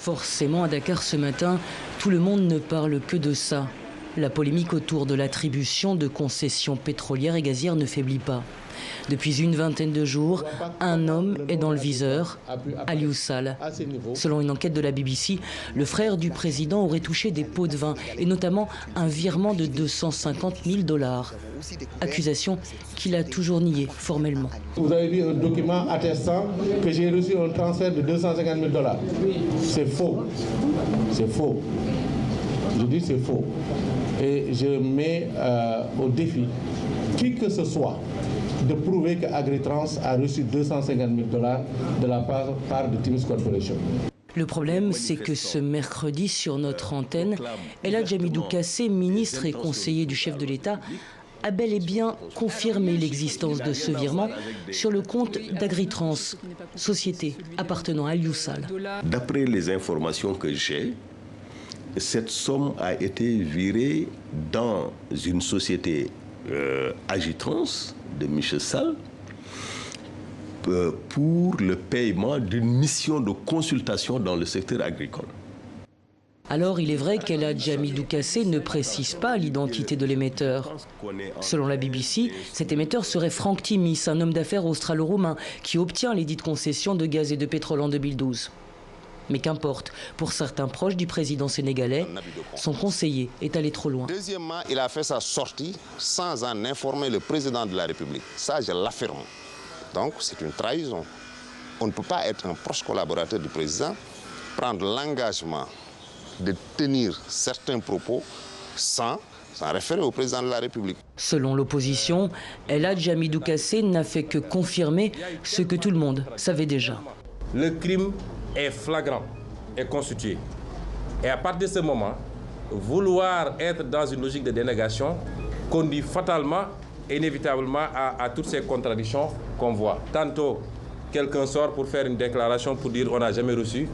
Forcément, à Dakar ce matin, tout le monde ne parle que de ça. La polémique autour de l'attribution de concessions pétrolières et gazières ne faiblit pas. Depuis une vingtaine de jours, un homme est dans le viseur, Aliou Sall. Selon une enquête de la BBC, le frère du président aurait touché des pots de vin et notamment un virement de 250 000 $. Accusation qu'il a toujours niée formellement. Vous avez vu un document attestant que j'ai reçu un transfert de 250 000 $. C'est faux. C'est faux. Je dis c'est faux. Et je mets au défi qui que ce soit de prouver que Agritrans a reçu 250 000 $ de la part de Timis Corporation. Le problème, c'est que ce mercredi, sur notre antenne, El Hadj Hamidou Kassé, ministre et conseiller du chef de l'État, a bel et bien confirmé l'existence de ce virement sur le compte d'Agritrans, société appartenant à Aliou Sall. D'après les informations que j'ai, cette somme a été virée dans une société Agritrans de Michel Sall pour le paiement d'une mission de consultation dans le secteur agricole. Alors, il est vrai qu'El Hadj Hamidou Kassé ne précise pas l'identité de l'émetteur. Selon la BBC, cet émetteur serait Franck Timis, un homme d'affaires australo-roumain qui obtient les dites concessions de gaz et de pétrole en 2012. Mais qu'importe, pour certains proches du président sénégalais, son conseiller est allé trop loin. Deuxièmement, il a fait sa sortie sans en informer le président de la République. Ça, je l'affirme. Donc, c'est une trahison. On ne peut pas être un proche collaborateur du président, prendre l'engagement de tenir certains propos sans référer au président de la République. Selon l'opposition, El Hadj Hamidou Kassé n'a fait que confirmer ce que tout le monde savait déjà. Le crime est flagrant et constitué. Et à partir de ce moment, vouloir être dans une logique de dénégation conduit fatalement et inévitablement à toutes ces contradictions qu'on voit. Tantôt, quelqu'un sort pour faire une déclaration pour dire on n'a jamais reçu,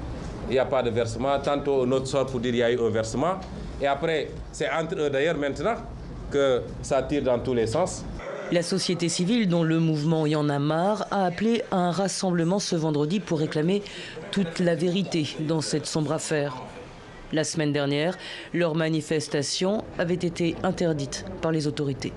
il n'y a pas de versement. Tantôt, un autre sort pour dire il y a eu un versement. Et après, c'est entre eux d'ailleurs maintenant que ça tire dans tous les sens. La société civile, dont le mouvement Y en a marre, a appelé à un rassemblement ce vendredi pour réclamer toute la vérité dans cette sombre affaire. La semaine dernière, leur manifestation avait été interdite par les autorités.